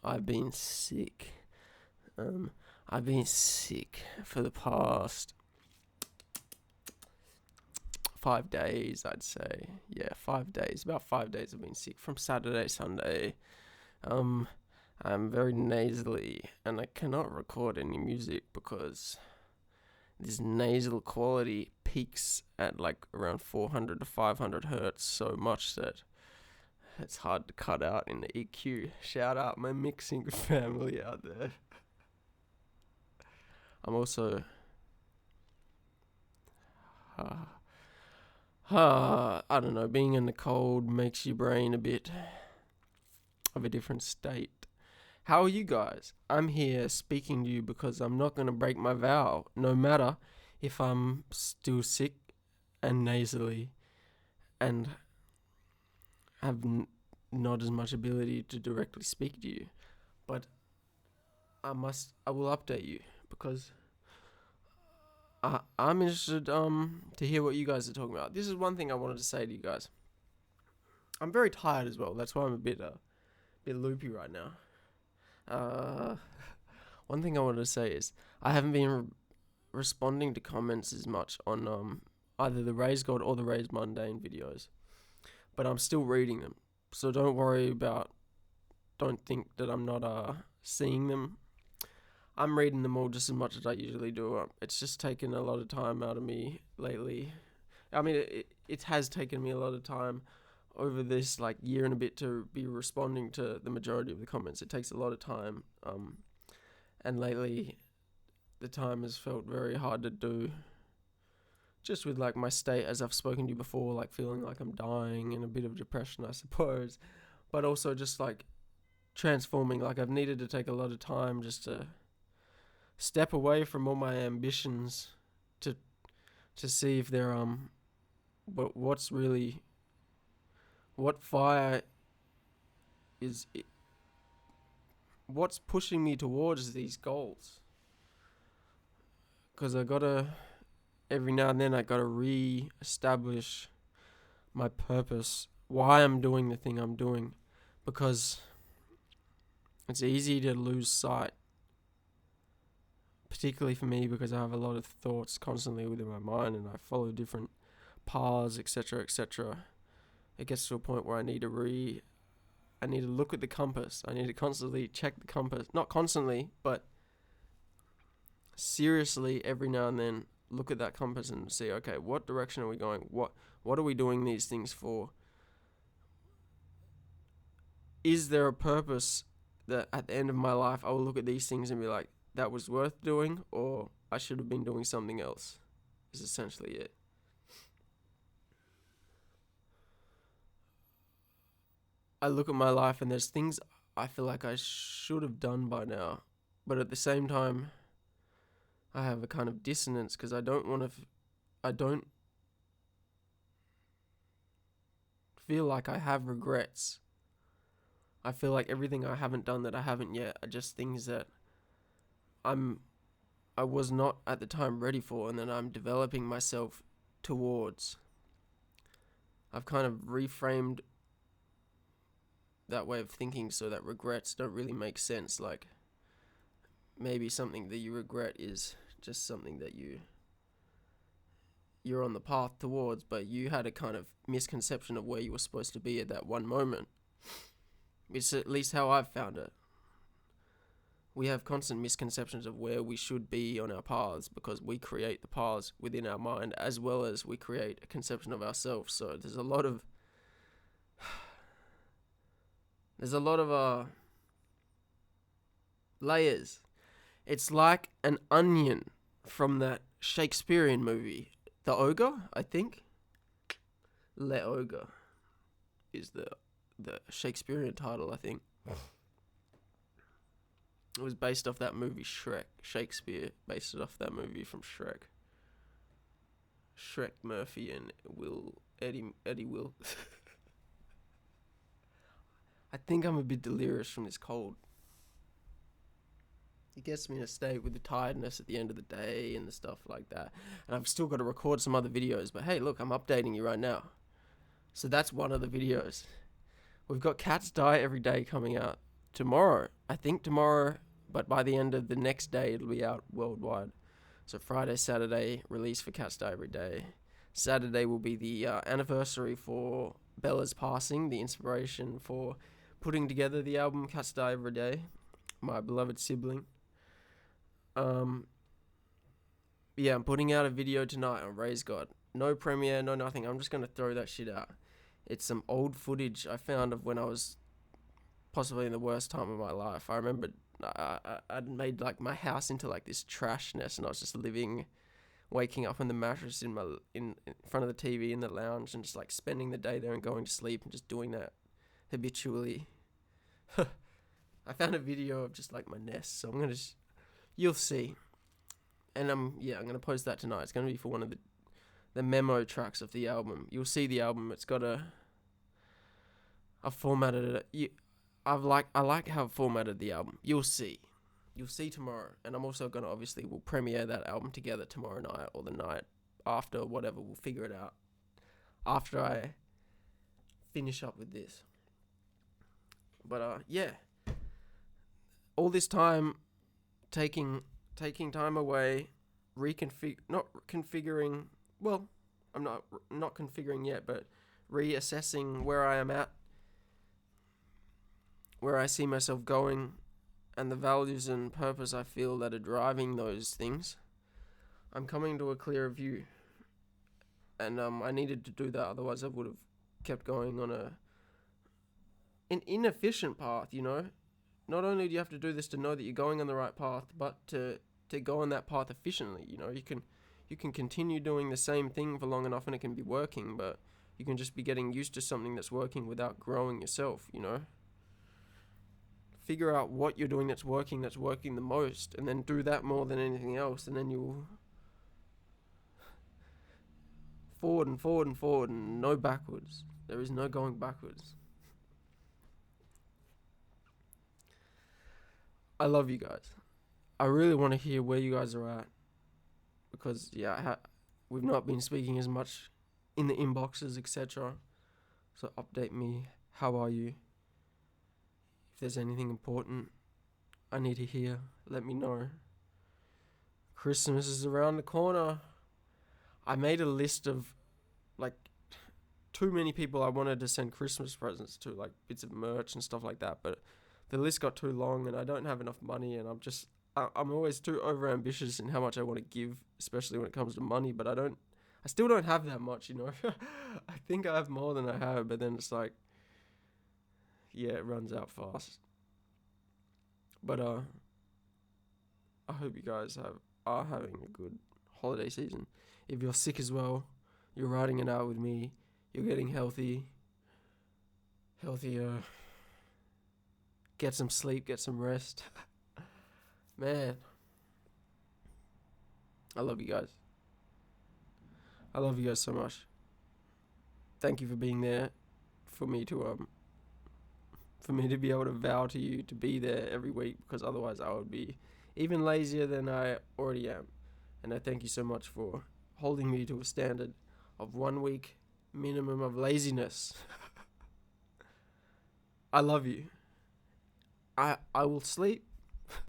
I've been sick. I've been sick for the past 5 days, I'd say. Yeah, 5 days. About 5 days I've been sick from Saturday, Sunday. I'm very nasally and I cannot record any music because this nasal quality peaks at like around 400 to 500 hertz so much that it's hard to cut out in the EQ. Shout out my mixing family out there. I'm also I don't know, being in the cold makes your brain a bit of a different state. How are you guys? I'm here speaking to you because I'm not going to break my vow, no matter if I'm still sick and nasally and have not as much ability to directly speak to you. But I will update you because I'm interested to hear what you guys are talking about. This is one thing I wanted to say to you guys. I'm very tired as well. That's why I'm a bit loopy right now. One thing I wanted to say is I haven't been responding to comments as much on either the razegod or the raised mundane videos, but I'm still reading them. So don't think that I'm not seeing them. I'm reading them all just as much as I usually do. It's just taken a lot of time out of me lately. I mean, it has taken me a lot of time over this like year and a bit to be responding to the majority of the comments. It takes a lot of time, and lately the time has felt very hard to do, just with like my state, as I've spoken to you before, like feeling like I'm dying and a bit of depression, I suppose, but also just like transforming. Like I've needed to take a lot of time just to step away from all my ambitions to see if they're what fire is it, what's pushing me towards these goals. Because every now and then I gotta re-establish my purpose, why I'm doing the thing I'm doing, because it's easy to lose sight, particularly for me, because I have a lot of thoughts constantly within my mind and I follow different paths, etc., etc. It gets to a point where I need to look at the compass. I need to constantly check the compass. Not constantly, but seriously every now and then look at that compass and see, okay, what direction are we going? What are we doing these things for? Is there a purpose that at the end of my life I will look at these things and be like, that was worth doing, or I should have been doing something else, is essentially it. I look at my life and there's things I feel like I should have done by now, but at the same time I have a kind of dissonance because I don't feel like I have regrets. I feel like everything I haven't done that I haven't yet are just things that I was not at the time ready for, and then I'm developing myself towards. I've kind of reframed that way of thinking so that regrets don't really make sense. Like maybe something that you regret is just something that you're on the path towards, but you had a kind of misconception of where you were supposed to be at that one moment. It's at least how I've found it. We have constant misconceptions of where we should be on our paths because we create the paths within our mind as well as we create a conception of ourselves. So there's a lot of layers. It's like an onion from that Shakespearean movie, The Ogre, I think. Le Ogre is the Shakespearean title, I think. It was based off that movie Shrek. Shakespeare based it off that movie from Shrek. Shrek Murphy and Eddie Will. I think I'm a bit delirious from this cold. It gets me in a state with the tiredness at the end of the day and the stuff like that. And I've still got to record some other videos. But hey, look, I'm updating you right now. So that's one of the videos. We've got Cats Die Every Day coming out tomorrow. I think tomorrow, but by the end of the next day, it'll be out worldwide. So Friday, Saturday, release for Cat's Day every day. Saturday will be the anniversary for Bella's passing, the inspiration for putting together the album Cat's Day Every Day, my beloved sibling. Yeah, I'm putting out a video tonight on razegod. No premiere, no nothing. I'm just going to throw that shit out. It's some old footage I found of when I was possibly in the worst time of my life. I remember I'd made like my house into like this trash nest, and I was just waking up on the mattress in front of the TV in the lounge, and just like spending the day there and going to sleep and just doing that habitually. I found a video of just like my nest, so you'll see. And I'm gonna post that tonight. It's gonna be for one of the memo tracks of the album. You'll see the album. It's got I've formatted it. I like how I've formatted the album. You'll see tomorrow. And I'm also gonna we'll premiere that album together tomorrow night or the night after, whatever. We'll figure it out after I finish up with this. But yeah, all this time taking time away, not configuring. Well, I'm not configuring yet, but reassessing where I am at, where I see myself going, and the values and purpose I feel that are driving those things. I'm coming to a clearer view, and I needed to do that. Otherwise, I would have kept going on an inefficient path. You know, not only do you have to do this to know that you're going on the right path, but to go on that path efficiently. You know, you can continue doing the same thing for long enough and it can be working, but you can just be getting used to something that's working without growing yourself, you know. Figure out what you're doing that's working the most, and then do that more than anything else, and then you'll forward and forward and forward, and no backwards. There is no going backwards. I love you guys. I really want to hear where you guys are at, because we've not been speaking as much in the inboxes, etc. So update me. How are you? If there's anything important I need to hear, let me know. Christmas is around the corner. I made a list of like too many people I wanted to send Christmas presents to, like bits of merch and stuff like that, but the list got too long and I don't have enough money, and I'm always too overambitious in how much I want to give, especially when it comes to money, but I still don't have that much, you know. I think I have more than I have, but then it's like, yeah, it runs out fast. But I hope you guys are having a good holiday season. If you're sick as well, you're riding it out with me, you're getting healthier. Get some sleep, get some rest. Man, I love you guys. I love you guys so much. Thank you for being there for me to be able to vow to you to be there every week, because otherwise I would be even lazier than I already am. And I thank you so much for holding me to a standard of 1 week minimum of laziness. I love you. I will sleep